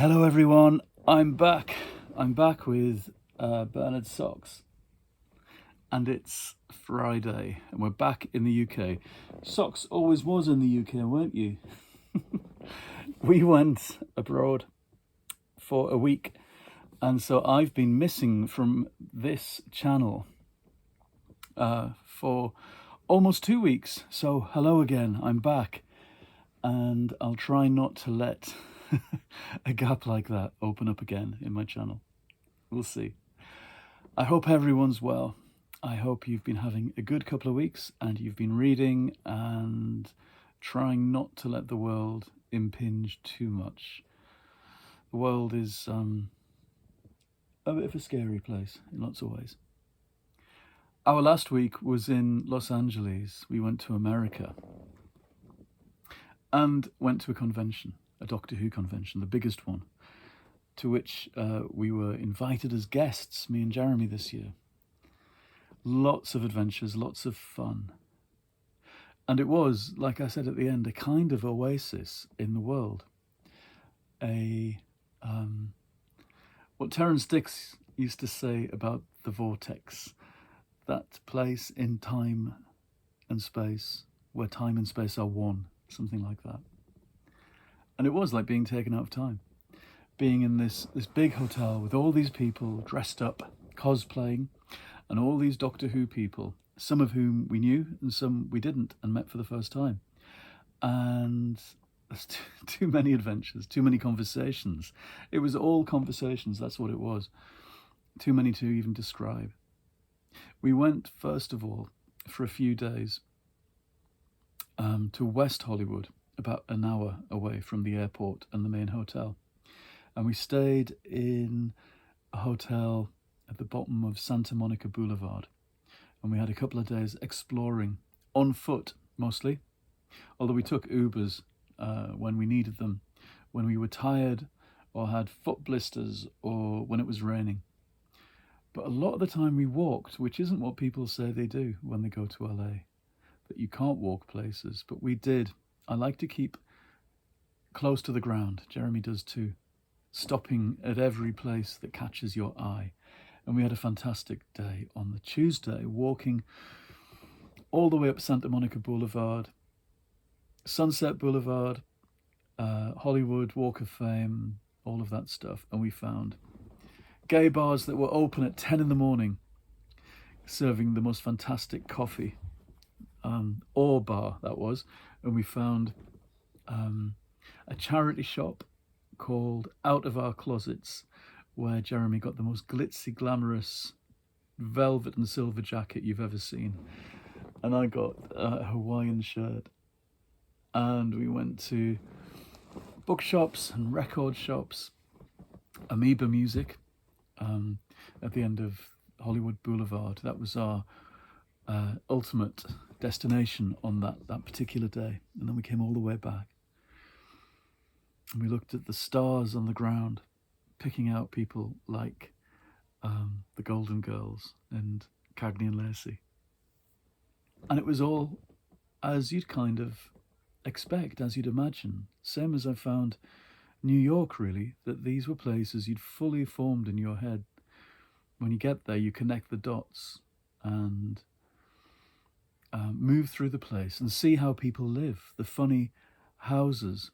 Hello everyone, I'm back. I'm back with Bernard's Socks, and it's Friday and we're back in the UK. Socks always was in the UK, weren't you? We went abroad for a week, and so I've been missing from this channel for almost 2 weeks. So hello again, I'm back, and I'll try not to let a gap like that open up again in my channel. We'll see. I hope everyone's well. I hope you've been having a good couple of weeks and you've been reading and trying not to let the world impinge too much. The world is a bit of a scary place in lots of ways. Our last week was in Los Angeles. We went to America and went to a convention, a Doctor Who convention, the biggest one, to which we were invited as guests, me and Jeremy, this year. Lots of adventures, lots of fun. And it was, like I said at the end, a kind of oasis in the world. What Terence Dicks used to say about the vortex, that place in time and space where time and space are one, something like that. And it was like being taken out of time, being in this big hotel with all these people dressed up, cosplaying, and all these Doctor Who people, some of whom we knew and some we didn't and met for the first time. And there's too many adventures, too many conversations. It was all conversations, that's what it was. Too many to even describe. We went, first of all, for a few days to West Hollywood, about an hour away from the airport and the main hotel. And we stayed in a hotel at the bottom of Santa Monica Boulevard. And we had a couple of days exploring, on foot mostly, although we took Ubers when we needed them, when we were tired or had foot blisters or when it was raining. But a lot of the time we walked, which isn't what people say they do when they go to LA, that you can't walk places, but we did. I like to keep close to the ground. Jeremy does too, stopping at every place that catches your eye. And we had a fantastic day on the Tuesday, walking all the way up Santa Monica Boulevard, Sunset Boulevard, Hollywood, Walk of Fame, all of that stuff. And we found gay bars that were open at 10 in the morning, serving the most fantastic coffee, or bar that was. And we found a charity shop called Out of Our Closets, where Jeremy got the most glitzy, glamorous velvet and silver jacket you've ever seen. And I got a Hawaiian shirt. And we went to bookshops and record shops, Amoeba Music, at the end of Hollywood Boulevard. That was our ultimate destination on that particular day. And then we came all the way back. And we looked at the stars on the ground, picking out people like the Golden Girls and Cagney and Lacey. And it was all as you'd kind of expect, as you'd imagine. Same as I found New York, really, that these were places you'd fully formed in your head. When you get there, you connect the dots and move through the place and see how people live, the funny houses.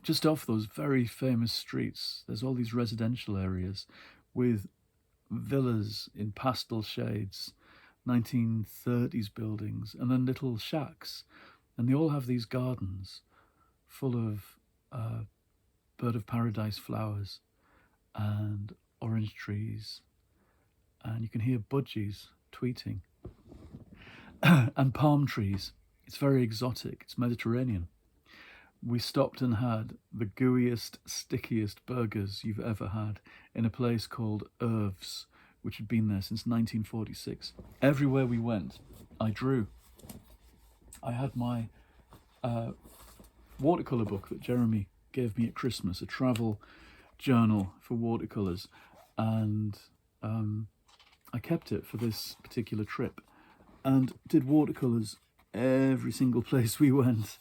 Just off those very famous streets, there's all these residential areas with villas in pastel shades, 1930s buildings, and then little shacks. And they all have these gardens full of bird of paradise flowers and orange trees. And you can hear budgies tweeting. And palm trees. It's very exotic. It's Mediterranean. We stopped and had the gooeyest, stickiest burgers you've ever had in a place called Irv's, which had been there since 1946. Everywhere we went, I drew. I had my watercolour book that Jeremy gave me at Christmas, a travel journal for watercolours, and I kept it for this particular trip and did watercolours every single place we went.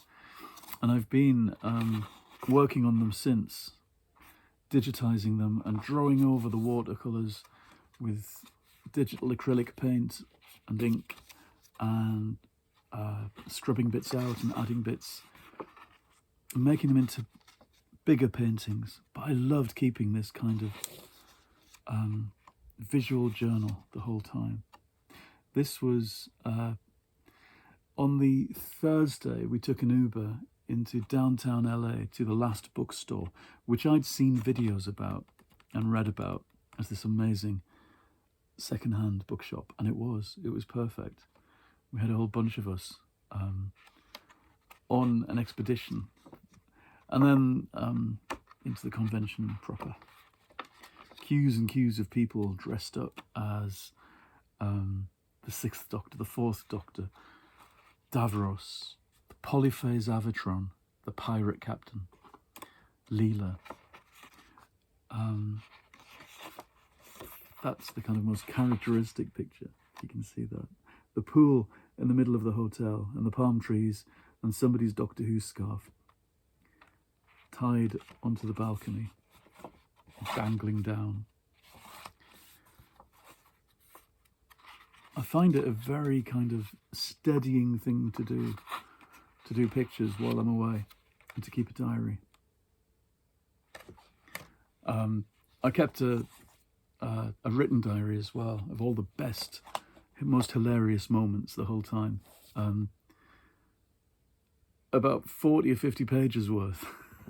And I've been working on them since. digitizing them and drawing over the watercolors with digital acrylic paint and ink, and scrubbing bits out and adding bits and making them into bigger paintings. But I loved keeping this kind of visual journal the whole time. This was on the Thursday, we took an Uber into downtown LA to the Last Bookstore, which I'd seen videos about and read about as this amazing second-hand bookshop, and it was perfect. We had a whole bunch of us on an expedition, and then into the convention proper. Queues and queues of people dressed up as the Sixth Doctor, the Fourth Doctor, Davros, the Polyphase Avatron, the Pirate Captain, Leela. That's the kind of most characteristic picture. You can see that. The pool in the middle of the hotel, and the palm trees, and somebody's Doctor Who scarf tied onto the balcony, dangling down. I find it a very kind of steadying thing to do pictures while I'm away, and to keep a diary. I kept a written diary as well of all the best, most hilarious moments the whole time. About 40 or 50 pages worth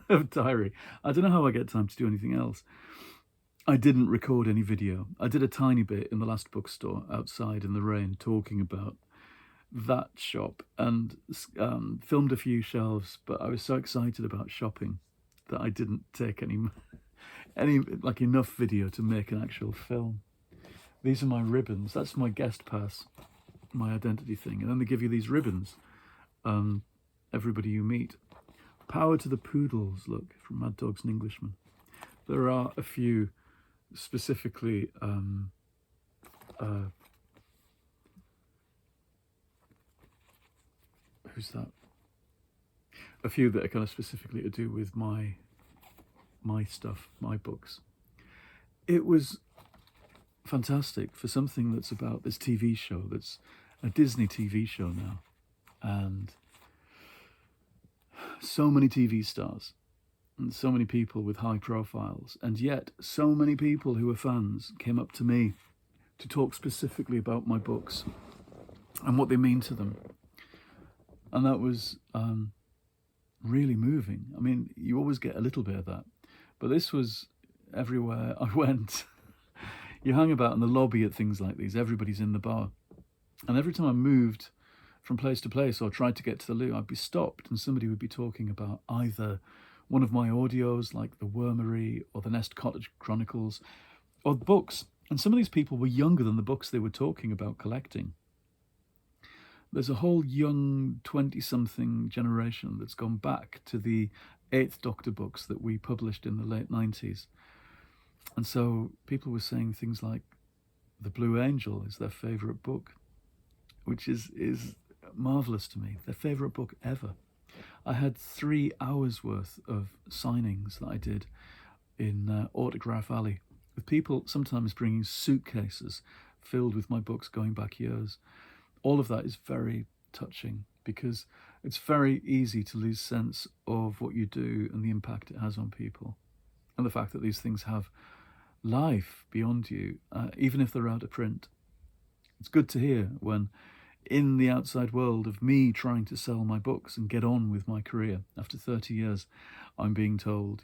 of diary. I don't know how I get time to do anything else. I didn't record any video. I did a tiny bit in the Last Bookstore outside in the rain, talking about that shop, and filmed a few shelves, but I was so excited about shopping that I didn't take any like enough video to make an actual film. These are my ribbons. That's my guest pass, my identity thing. And then they give you these ribbons, everybody you meet. Power to the Poodles, look, from Mad Dogs and Englishmen. There are a few specifically who's that? A few that are kind of specifically to do with my stuff, my books. It was fantastic for something that's about this TV show, that's a Disney TV show now, and so many TV stars and so many people with high profiles, and yet so many people who are fans came up to me to talk specifically about my books and what they mean to them. And that was really moving. I mean, you always get a little bit of that, but this was everywhere I went. You hang about in the lobby at things like these, everybody's in the bar. And every time I moved from place to place or tried to get to the loo, I'd be stopped and somebody would be talking about either one of my audios, like The Wormery or The Nest Cottage Chronicles, or books. And some of these people were younger than the books they were talking about collecting. There's a whole young 20-something generation that's gone back to the 8th Doctor books that we published in the late 90s. And so people were saying things like The Blue Angel is their favourite book, which is marvellous to me, their favourite book ever. I had 3 hours worth of signings that I did in Autograph Alley, with people sometimes bringing suitcases filled with my books going back years. All of that is very touching, because it's very easy to lose sense of what you do and the impact it has on people, and the fact that these things have life beyond you, even if they're out of print. It's good to hear when, in the outside world of me trying to sell my books and get on with my career after 30 years, I'm being told,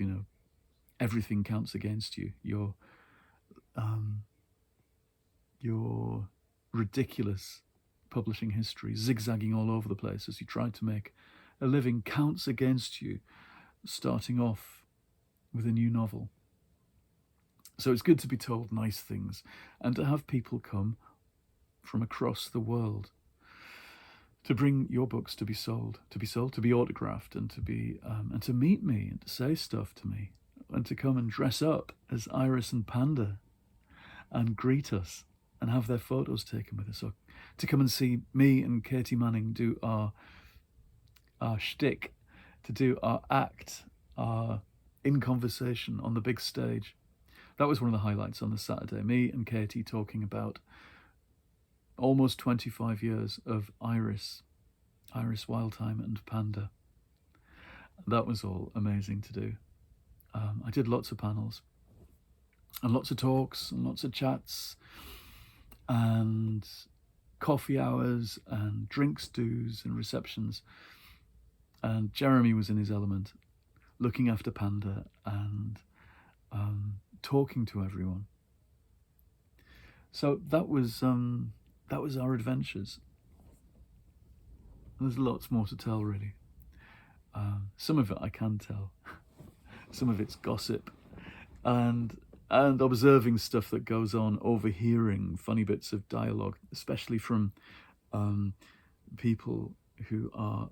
everything counts against you. Your ridiculous publishing history, zigzagging all over the place as you try to make a living, counts against you starting off with a new novel. So it's good to be told nice things and to have people come from across the world to bring your books to be sold, to be autographed, and to be and to meet me and to say stuff to me, and to come and dress up as Iris and Panda and greet us and have their photos taken with us, or to come and see me and Katie Manning do our shtick, to do our act, our in conversation on the big stage. That was one of the highlights on the Saturday. Me and Katie talking about almost 25 years of Iris Wildthyme and Panda. That was all amazing to do. I did lots of panels and lots of talks and lots of chats and coffee hours and drink stews and receptions. And Jeremy was in his element, looking after Panda and talking to everyone. So that was our adventures. There's lots more to tell, really. Some of it I can tell. Some of it's gossip, and observing stuff that goes on, overhearing funny bits of dialogue, especially from people who are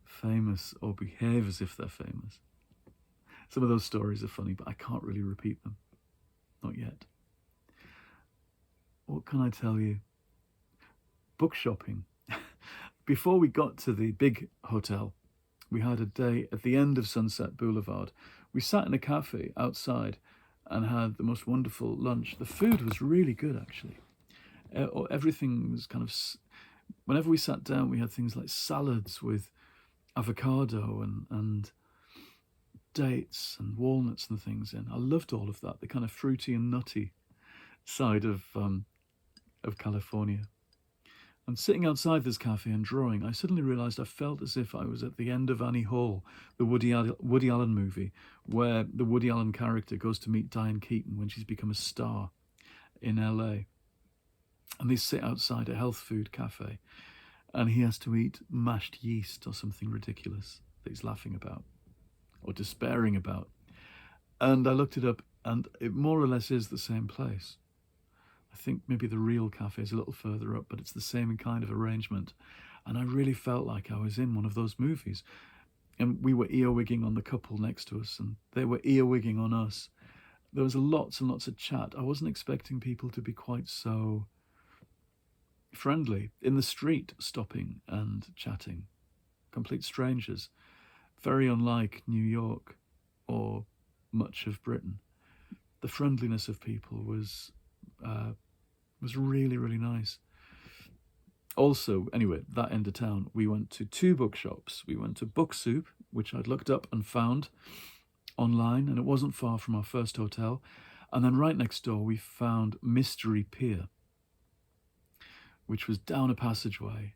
famous or behave as if they're famous. Some of those stories are funny, but I can't really repeat them. Not yet. What can I tell you? Book shopping. Before we got to the big hotel, we had a day at the end of Sunset Boulevard. We sat in a cafe outside and had the most wonderful lunch. The food was really good, actually. Everything was kind of... Whenever we sat down, we had things like salads with avocado and dates and walnuts and things in. I loved all of that, the kind of fruity and nutty side of California. And sitting outside this cafe and drawing, I suddenly realised I felt as if I was at the end of Annie Hall, the Woody Allen movie, where the Woody Allen character goes to meet Diane Keaton when she's become a star in LA. And they sit outside a health food cafe, and he has to eat mashed yeast or something ridiculous that he's laughing about or despairing about. And I looked it up, and it more or less is the same place. I think maybe the real cafe is a little further up, but it's the same kind of arrangement. And I really felt like I was in one of those movies. And we were earwigging on the couple next to us, and they were earwigging on us. There was lots and lots of chat. I wasn't expecting people to be quite so friendly. In the street, stopping and chatting. Complete strangers. Very unlike New York or much of Britain. The friendliness of people was really, really nice. Also, anyway, that end of town, we went to 2 bookshops. We went to Book Soup, which I'd looked up and found online, and it wasn't far from our first hotel. And then right next door, we found Mystery Pier, which was down a passageway,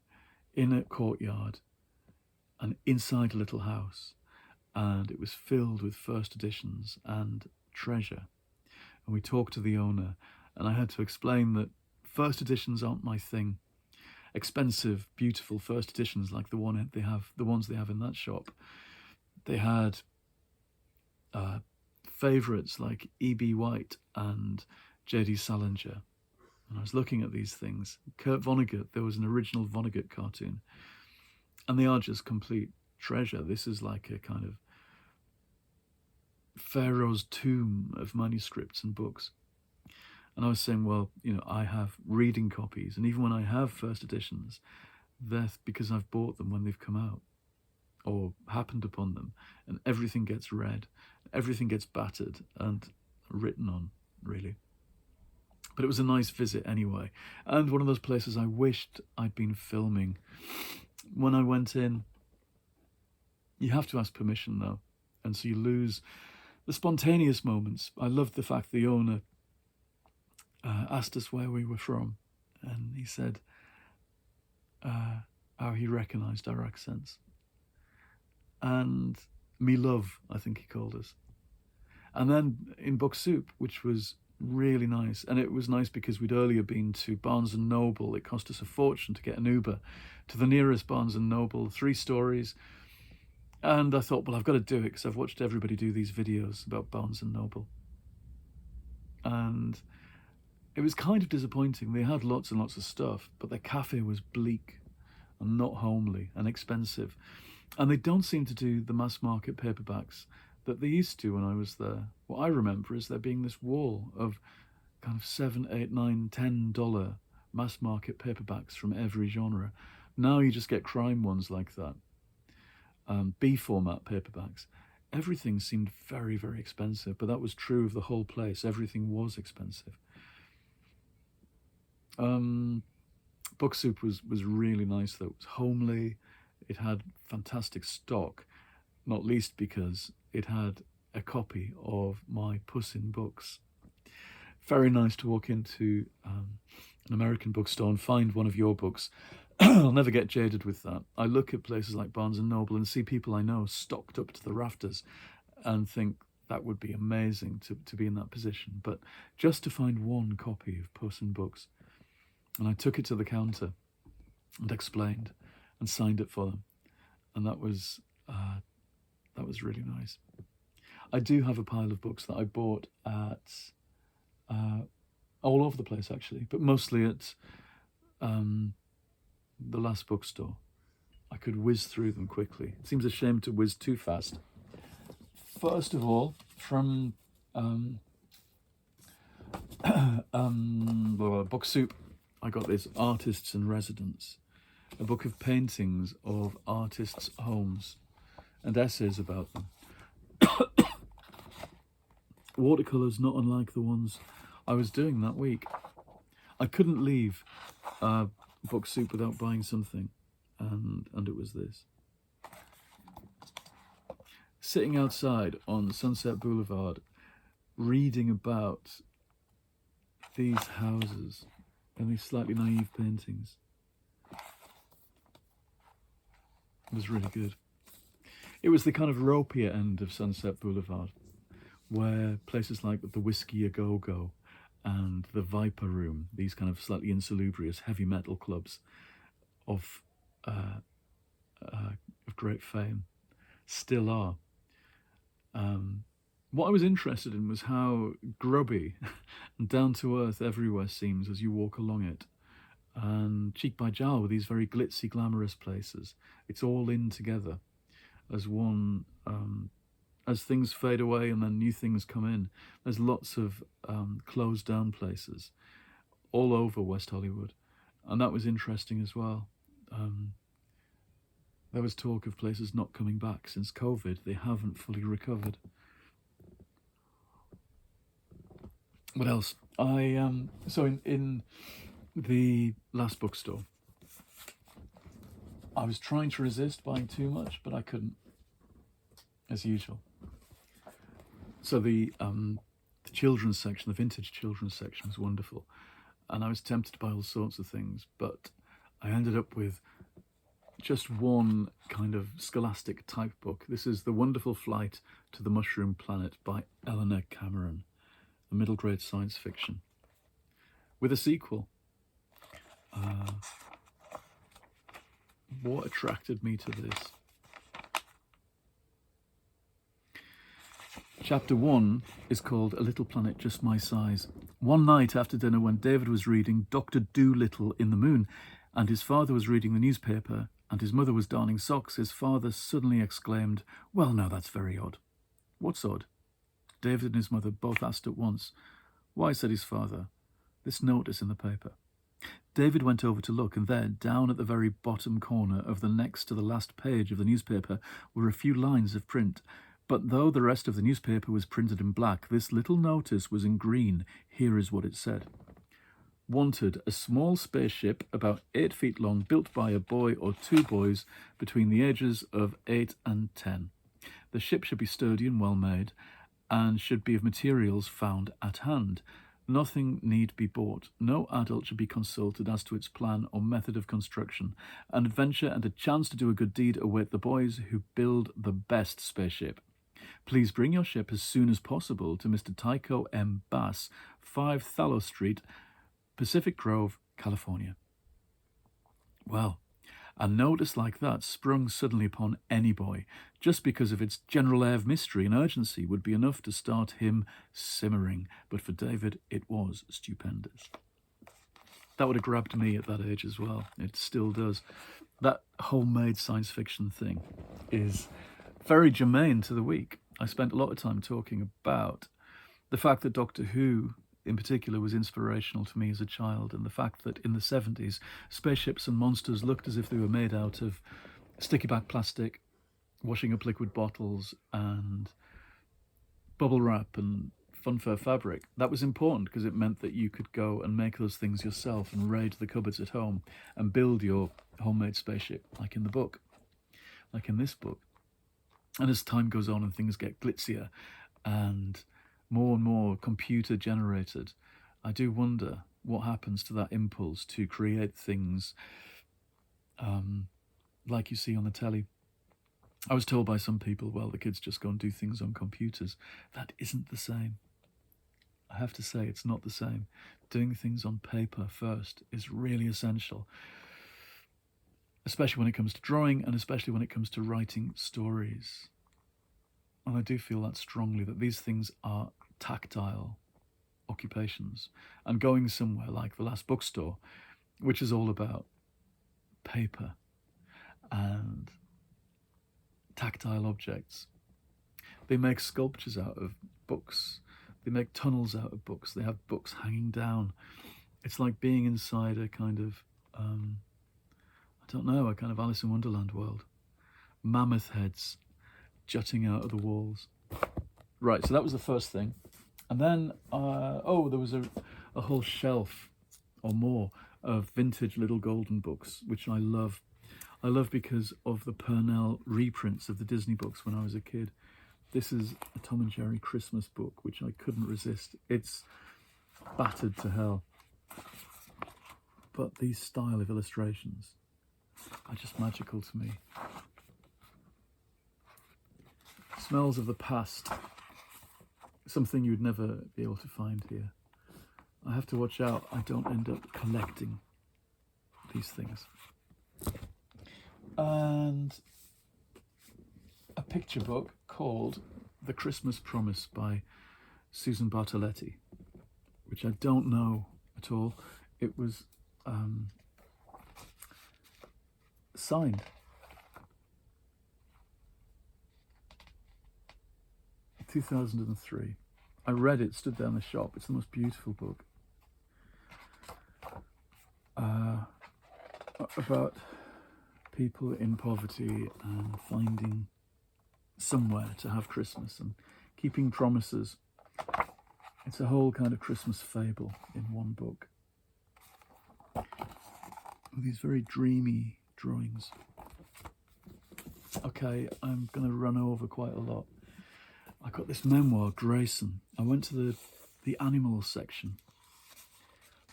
in a courtyard, and inside a little house. And it was filled with first editions and treasure. And we talked to the owner, and I had to explain that first editions aren't my thing. Expensive, beautiful first editions like the ones they have in that shop. They had favourites like E.B. White and J.D. Salinger. And I was looking at these things. Kurt Vonnegut, there was an original Vonnegut cartoon. And they are just complete treasure. This is like a kind of Pharaoh's tomb of manuscripts and books. And I was saying, well, I have reading copies, and even when I have first editions, that's because I've bought them when they've come out or happened upon them, and everything gets read, everything gets battered and written on, really. But it was a nice visit anyway, and one of those places I wished I'd been filming. When I went in, you have to ask permission though, and so you lose the spontaneous moments. I loved the fact the owner asked us where we were from, and he said how he recognised our accents. And me love, I think he called us. And then in Book Soup, which was really nice, and it was nice because we'd earlier been to Barnes & Noble. It cost us a fortune to get an Uber to the nearest Barnes & Noble, 3 stories. And I thought, well, I've got to do it because I've watched everybody do these videos about Barnes & Noble. And it was kind of disappointing. They had lots and lots of stuff, but their cafe was bleak and not homely and expensive. And they don't seem to do the mass market paperbacks that they used to when I was there. What I remember is there being this wall of kind of $7, $8, $9, $10 mass market paperbacks from every genre. Now you just get crime ones like that. B format paperbacks. everything seemed very, very expensive, but that was true of the whole place. Everything was expensive. Book Soup was really nice, though. It was homely. It had fantastic stock, not least because it had a copy of my Puss in Books. Very nice to walk into an American bookstore and find one of your books. I'll never get jaded with that. I look at places like Barnes and Noble and see people I know stocked up to the rafters and think that would be amazing to be in that position. But just to find one copy of Puss in Books, and I took it to the counter and explained and signed it for them, and that was really nice. I do have a pile of books that I bought at all over the place, actually, but mostly at the last bookstore. I could whiz through them quickly. It seems a shame to whiz too fast. First of all, from Book Soup, I got this Artists in Residence, a book of paintings of artists' homes and essays about them. Watercolours not unlike the ones I was doing that week. I couldn't leave Book Soup without buying something, and it was this. Sitting outside on Sunset Boulevard, reading about these houses and these slightly naive paintings was really good. It was the kind of ropier end of Sunset Boulevard, where places like the Whiskey A Go-Go and the Viper Room, these kind of slightly insalubrious heavy metal clubs of great fame, still are. What I was interested in was how grubby and down-to-earth everywhere seems as you walk along it. And cheek by jowl with these very glitzy, glamorous places. It's all in together as one, as things fade away and then new things come in. There's lots of closed down places all over West Hollywood. And that was interesting as well. There was talk of places not coming back since COVID. They haven't fully recovered. What else? So in the last bookstore, I was trying to resist buying too much, but I couldn't, as usual. So the children's section, the vintage children's section, was wonderful, and I was tempted to buy all sorts of things, but I ended up with just one kind of scholastic type book. This is The Wonderful Flight to the Mushroom Planet by Eleanor Cameron, a middle grade science fiction, with a sequel. What attracted me to this? Chapter 1 is called A Little Planet Just My Size. One night after dinner, when David was reading Dr. Dolittle in the Moon, and his father was reading the newspaper, and his mother was darning socks, his father suddenly exclaimed, "Well, now that's very odd." "What's odd?" David and his mother both asked at once. "Why," said his father, "this notice in the paper." David went over to look, and there, down at the very bottom corner of the next to the last page of the newspaper, were a few lines of print. But though the rest of the newspaper was printed in black, this little notice was in green. Here is what it said. Wanted, a small spaceship about 8 feet long, built by a boy or 2 boys between the ages of 8 and 10. The ship should be sturdy and well made, and should be of materials found at hand. Nothing need be bought. No adult should be consulted as to its plan or method of construction. An adventure and a chance to do a good deed await the boys who build the best spaceship. Please bring your ship as soon as possible to Mr. Tycho M. Bass, 5 Thallow Street, Pacific Grove, California. Well, a notice like that, sprung suddenly upon any boy, just because of its general air of mystery and urgency, would be enough to start him simmering. But for David, it was stupendous. That would have grabbed me at that age as well. It still does. That homemade science fiction thing is very germane to the week. I spent a lot of time talking about the fact that Doctor Who in particular was inspirational to me as a child, and the fact that in the 70s spaceships and monsters looked as if they were made out of sticky back plastic washing up liquid bottles and bubble wrap and funfair fabric. That was important because it meant that you could go and make those things yourself and raid the cupboards at home and build your homemade spaceship, like in the book, like in this book. And as time goes on and things get glitzier and more computer generated, I do wonder what happens to that impulse to create things like you see on the telly. I was told by some people, well, the kids just go and do things on computers. That isn't the same. I have to say, it's not the same. Doing things on paper first is really essential, especially when it comes to drawing and especially when it comes to writing stories. And I do feel that strongly, that these things are tactile occupations. And going somewhere like the last bookstore, which is all about paper and tactile objects. They make sculptures out of books. They make tunnels out of books. They have books hanging down. It's like being inside a kind of, a kind of Alice in Wonderland world. Mammoth heads jutting out of the walls. Right, so that was the first thing. And then, there was a whole shelf or more of vintage little golden books, which I love. I love because of the Purnell reprints of the Disney books when I was a kid. This is a Tom and Jerry Christmas book, which I couldn't resist. It's battered to hell. But these style of illustrations are just magical to me. Smells of the past. Something you would never be able to find here. I have to watch out I don't end up collecting these things. And a picture book called The Christmas Promise by Susan Bartoletti, which I don't know at all. It was signed. In 2003. I read it, stood there in the shop. It's the most beautiful book. About people in poverty and finding somewhere to have Christmas and keeping promises. It's a whole kind of Christmas fable in one book. These very dreamy drawings. Okay, I'm going to run over quite a lot. I got this memoir, Grayson. I went to the animals section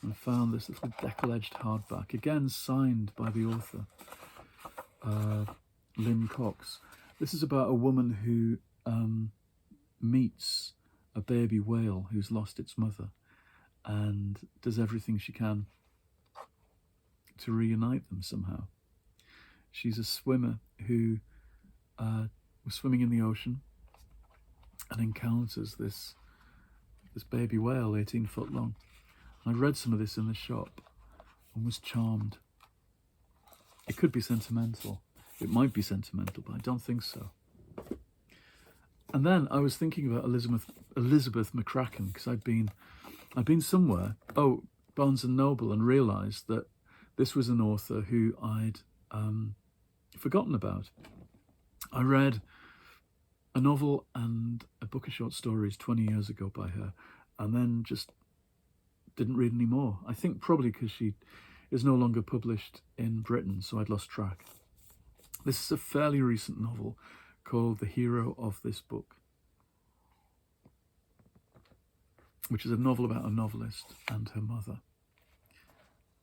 and I found this little deckle-edged hardback, again signed by the author, Lynn Cox. This is about a woman who meets a baby whale who's lost its mother and does everything she can to reunite them somehow. She's a swimmer who was swimming in the ocean and encounters this baby whale, 18 foot long. I read some of this in the shop and was charmed. It could be sentimental. It might be sentimental, but I don't think so. And then I was thinking about Elizabeth McCracken, because I'd been somewhere, Barnes and Noble, and realised that this was an author who I'd forgotten about. I read a novel and a book of short stories 20 years ago by her, and then just didn't read any more. I think probably because she is no longer published in Britain, so I'd lost track. This is a fairly recent novel called The Hero of This Book, which is a novel about a novelist and her mother,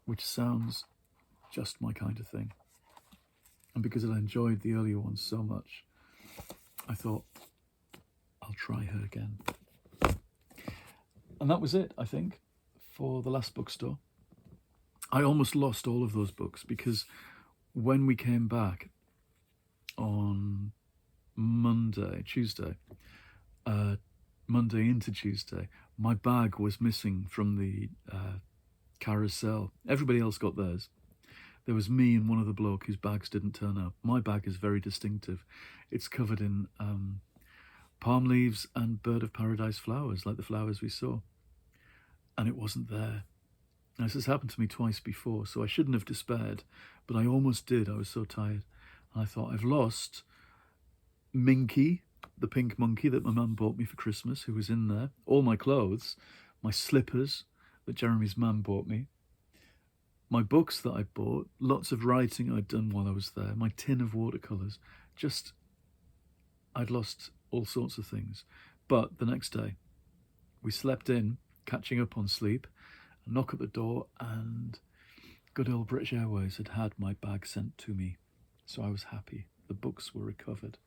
which sounds just my kind of thing. And because I enjoyed the earlier ones so much, I thought, I'll try her again. And that was it, I think, for the last bookstore. I almost lost all of those books because when we came back on Monday into Tuesday, my bag was missing from the carousel. Everybody else got theirs. There was me and one other bloke whose bags didn't turn up. My bag is very distinctive. It's covered in palm leaves and bird of paradise flowers, like the flowers we saw. And it wasn't there. Now, this has happened to me twice before, so I shouldn't have despaired, but I almost did. I was so tired. And I thought, I've lost Minky, the pink monkey that my mum bought me for Christmas, who was in there. All my clothes, my slippers that Jeremy's mum bought me, my books that I bought, lots of writing I'd done while I was there, my tin of watercolours. Just, I'd lost all sorts of things. But the next day, we slept in, catching up on sleep, a knock at the door, and good old British Airways had had my bag sent to me. So I was happy. The books were recovered.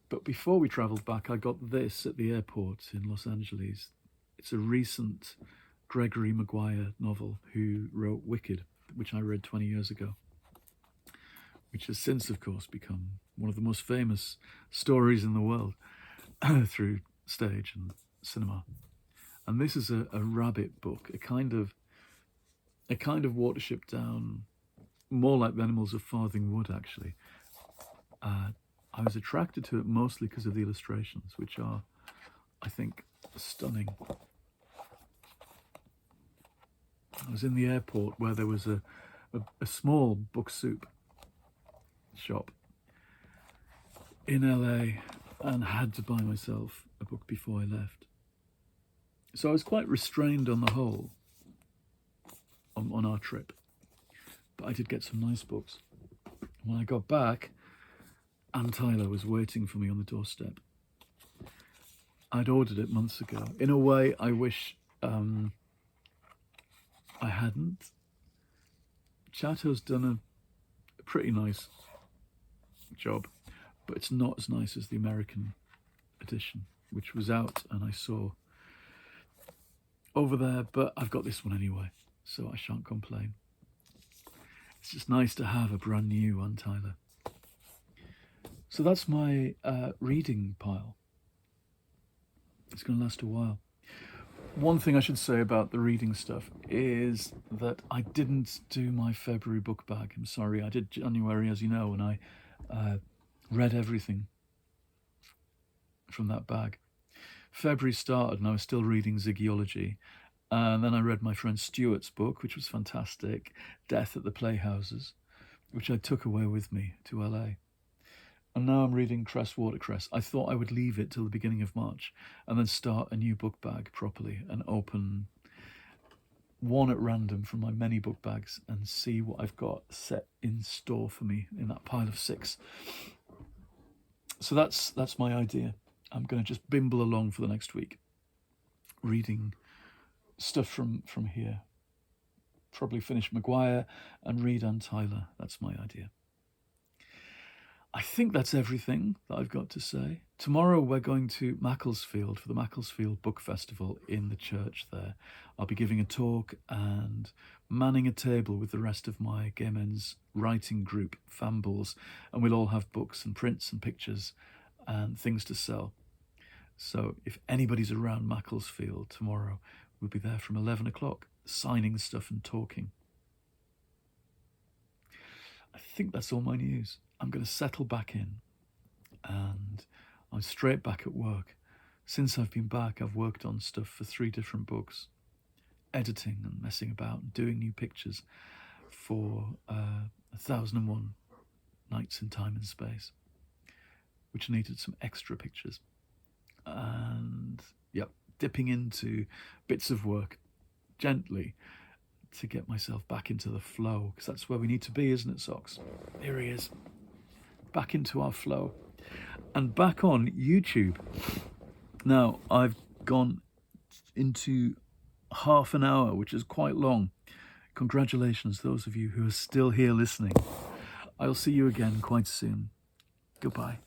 But before we travelled back, I got this at the airport in Los Angeles. It's a recent Gregory Maguire novel, who wrote Wicked, which I read 20 years ago, which has since, of course, become one of the most famous stories in the world through stage and cinema. And this is a rabbit book, a kind of Watership Down, more like the Animals of Farthing Wood, actually. I was attracted to it mostly because of the illustrations, which are, I think, stunning. I was in the airport where there was a small book soup shop in LA, and had to buy myself a book before I left. So I was quite restrained on the whole on our trip, but I did get some nice books. When I got back, Anne Tyler was waiting for me on the doorstep. I'd ordered it months ago. In a way, I wish I hadn't. Chatto's done a pretty nice job, but it's not as nice as the American edition, which was out and I saw over there, but I've got this one anyway, so I shan't complain. It's just nice to have a brand new Anne Tyler. So that's my reading pile. It's going to last a while. One thing I should say about the reading stuff is that I didn't do my February book bag. I'm sorry, I did January, as you know, and I read everything from that bag. February started and I was still reading Zygology. And then I read my friend Stuart's book, which was fantastic, Death at the Playhouses, which I took away with me to LA. And now I'm reading Cress Watercress. I thought I would leave it till the beginning of March and then start a new book bag properly and open one at random from my many book bags and see what I've got set in store for me in that pile of 6. So that's my idea. I'm going to just bimble along for the next week, reading stuff from here. Probably finish Maguire and read Anne Tyler. That's my idea. I think that's everything that I've got to say. Tomorrow we're going to Macclesfield for the Macclesfield Book Festival in the church there. I'll be giving a talk and manning a table with the rest of my Gay Men's writing group, Fambles, and we'll all have books and prints and pictures and things to sell. So if anybody's around Macclesfield tomorrow, we'll be there from 11 o'clock, signing stuff and talking. I think that's all my news. I'm going to settle back in and I'm straight back at work. Since I've been back, I've worked on stuff for 3 different books, editing and messing about and doing new pictures for 1001 Nights in Time and Space, which needed some extra pictures. And dipping into bits of work gently to get myself back into the flow, because that's where we need to be, isn't it, Socks? Here he is, back into our flow and back on YouTube. Now I've gone into half an hour, which is quite long. Congratulations, those of you who are still here listening. I'll see you again quite soon. Goodbye.